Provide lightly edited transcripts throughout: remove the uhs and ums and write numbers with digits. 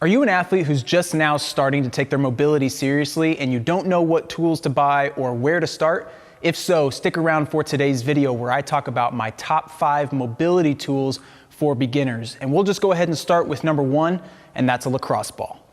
Are you an athlete who's just now starting to take their mobility seriously and you don't know what tools to buy or where to start? If so, stick around for today's video where I talk about my top 5 mobility tools for beginners. And we'll just go ahead and start with number 1, and that's a lacrosse ball.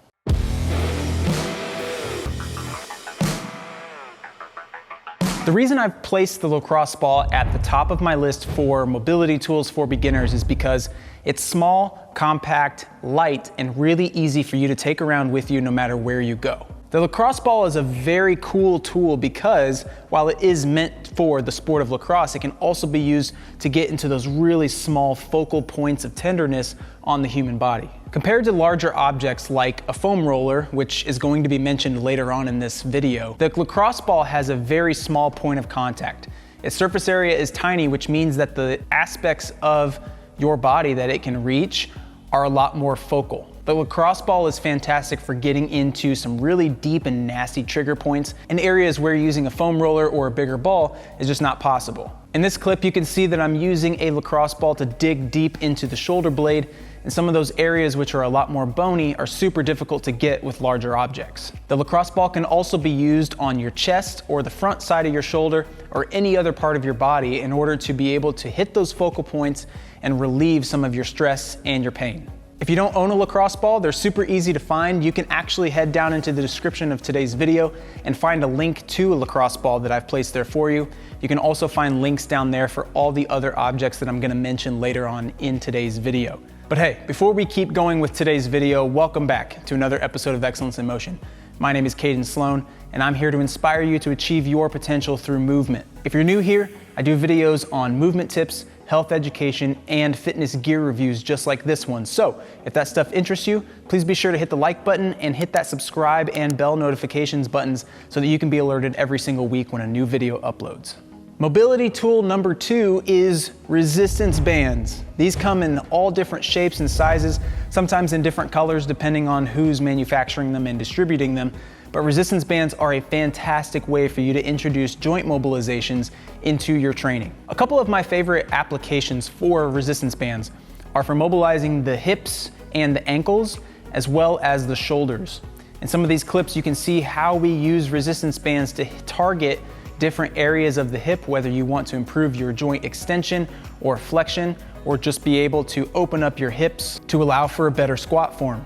The reason I've placed the lacrosse ball at the top of my list for mobility tools for beginners is because it's small, compact, light, and really easy for you to take around with you no matter where you go. The lacrosse ball is a very cool tool because while it is meant for the sport of lacrosse, it can also be used to get into those really small focal points of tenderness on the human body. Compared to larger objects like a foam roller, which is going to be mentioned later on in this video, the lacrosse ball has a very small point of contact. Its surface area is tiny, which means that the aspects of your body that it can reach are a lot more focal. The lacrosse ball is fantastic for getting into some really deep and nasty trigger points in areas where using a foam roller or a bigger ball is just not possible. In this clip, you can see that I'm using a lacrosse ball to dig deep into the shoulder blade, and some of those areas which are a lot more bony are super difficult to get with larger objects. The lacrosse ball can also be used on your chest or the front side of your shoulder or any other part of your body in order to be able to hit those focal points and relieve some of your stress and your pain. If you don't own a lacrosse ball, they're super easy to find. You can actually head down into the description of today's video and find a link to a lacrosse ball that I've placed there for you. You can also find links down there for all the other objects that I'm gonna mention later on in today's video. But hey, before we keep going with today's video, welcome back to another episode of Excellence in Motion. My name is Caden Sloan, and I'm here to inspire you to achieve your potential through movement. If you're new here, I do videos on movement tips, health education, and fitness gear reviews just like this one. So if that stuff interests you, please be sure to hit the like button and hit that subscribe and bell notifications buttons so that you can be alerted every single week when a new video uploads. Mobility tool number 2 is resistance bands. These come in all different shapes and sizes, sometimes in different colors depending on who's manufacturing them and distributing them. But resistance bands are a fantastic way for you to introduce joint mobilizations into your training. A couple of my favorite applications for resistance bands are for mobilizing the hips and the ankles, as well as the shoulders. In some of these clips, you can see how we use resistance bands to target different areas of the hip, whether you want to improve your joint extension or flexion, or just be able to open up your hips to allow for a better squat form.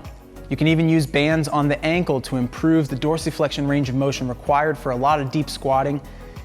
You can even use bands on the ankle to improve the dorsiflexion range of motion required for a lot of deep squatting,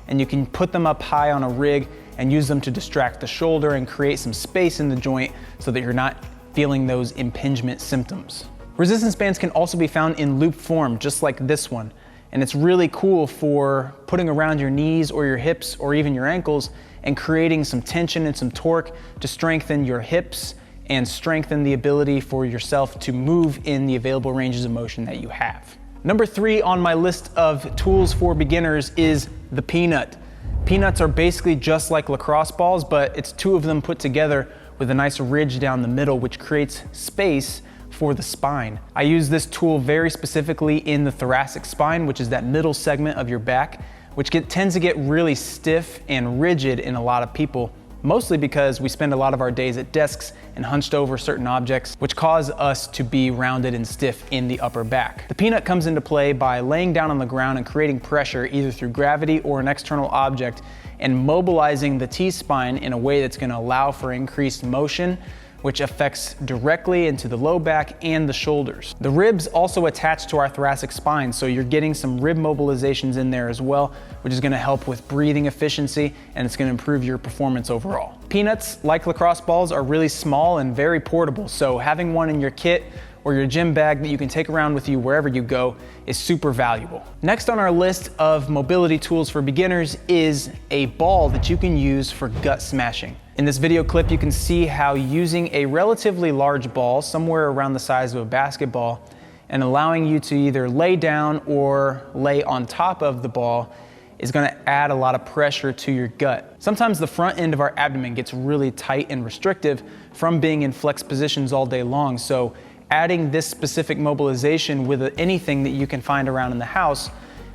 and you can put them up high on a rig and use them to distract the shoulder and create some space in the joint so that you're not feeling those impingement symptoms. Resistance bands can also be found in loop form, just like this one, and it's really cool for putting around your knees or your hips or even your ankles and creating some tension and some torque to strengthen your hips and strengthen the ability for yourself to move in the available ranges of motion that you have. Number 3 on my list of tools for beginners is the peanut. Peanuts are basically just like lacrosse balls, but it's 2 of them put together with a nice ridge down the middle, which creates space for the spine. I use this tool very specifically in the thoracic spine, which is that middle segment of your back, which tends to get really stiff and rigid in a lot of people, mostly because we spend a lot of our days at desks and hunched over certain objects, which cause us to be rounded and stiff in the upper back. The peanut comes into play by laying down on the ground and creating pressure either through gravity or an external object and mobilizing the T-spine in a way that's going to allow for increased motion, which affects directly into the low back and the shoulders. The ribs also attach to our thoracic spine, so you're getting some rib mobilizations in there as well, which is gonna help with breathing efficiency, and it's gonna improve your performance overall. Peanuts, like lacrosse balls, are really small and very portable, so having one in your kit or your gym bag that you can take around with you wherever you go is super valuable. Next on our list of mobility tools for beginners is a ball that you can use for gut smashing. In this video clip, you can see how using a relatively large ball, somewhere around the size of a basketball, and allowing you to either lay down or lay on top of the ball is gonna add a lot of pressure to your gut. Sometimes the front end of our abdomen gets really tight and restrictive from being in flex positions all day long, so adding this specific mobilization with anything that you can find around in the house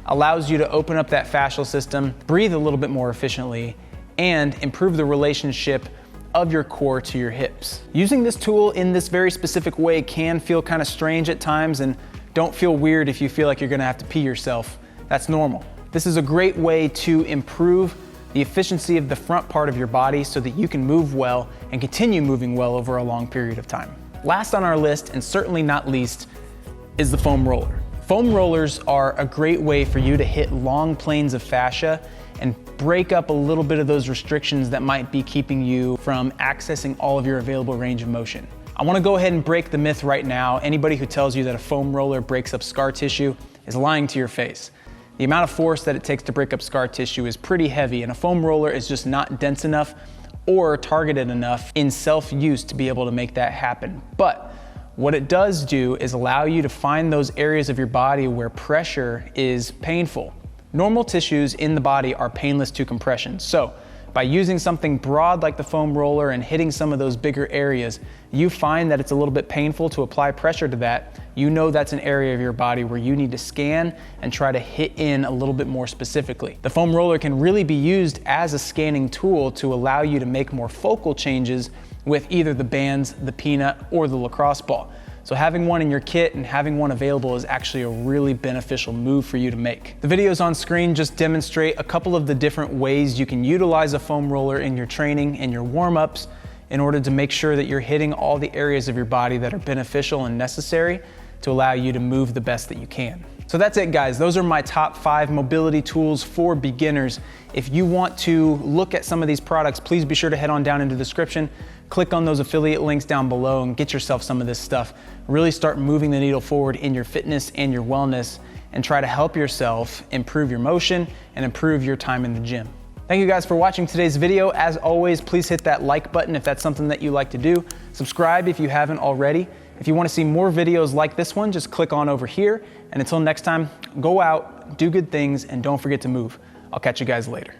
allows you to open up that fascial system, breathe a little bit more efficiently, and improve the relationship of your core to your hips. Using this tool in this very specific way can feel kind of strange at times, and don't feel weird if you feel like you're gonna have to pee yourself. That's normal. This is a great way to improve the efficiency of the front part of your body so that you can move well and continue moving well over a long period of time. Last on our list, and certainly not least, is the foam roller. Foam rollers are a great way for you to hit long planes of fascia and break up a little bit of those restrictions that might be keeping you from accessing all of your available range of motion. I wanna go ahead and break the myth right now. Anybody who tells you that a foam roller breaks up scar tissue is lying to your face. The amount of force that it takes to break up scar tissue is pretty heavy, and a foam roller is just not dense enough or targeted enough in self-use to be able to make that happen. But what it does do is allow you to find those areas of your body where pressure is painful. Normal tissues in the body are painless to compression. So by using something broad like the foam roller and hitting some of those bigger areas, you find that it's a little bit painful to apply pressure to that. You know that's an area of your body where you need to scan and try to hit in a little bit more specifically. The foam roller can really be used as a scanning tool to allow you to make more focal changes with either the bands, the peanut, or the lacrosse ball. So having one in your kit and having one available is actually a really beneficial move for you to make. The videos on screen just demonstrate a couple of the different ways you can utilize a foam roller in your training and your warm-ups in order to make sure that you're hitting all the areas of your body that are beneficial and necessary to allow you to move the best that you can. So that's it, guys. Those are my top 5 mobility tools for beginners. If you want to look at some of these products, please be sure to head on down into the description, click on those affiliate links down below and get yourself some of this stuff. Really start moving the needle forward in your fitness and your wellness, and try to help yourself improve your motion and improve your time in the gym. Thank you guys for watching today's video. As always, please hit that like button if that's something that you like to do. Subscribe if you haven't already. If you want to see more videos like this one, just click on over here. And until next time, go out, do good things, and don't forget to move. I'll catch you guys later.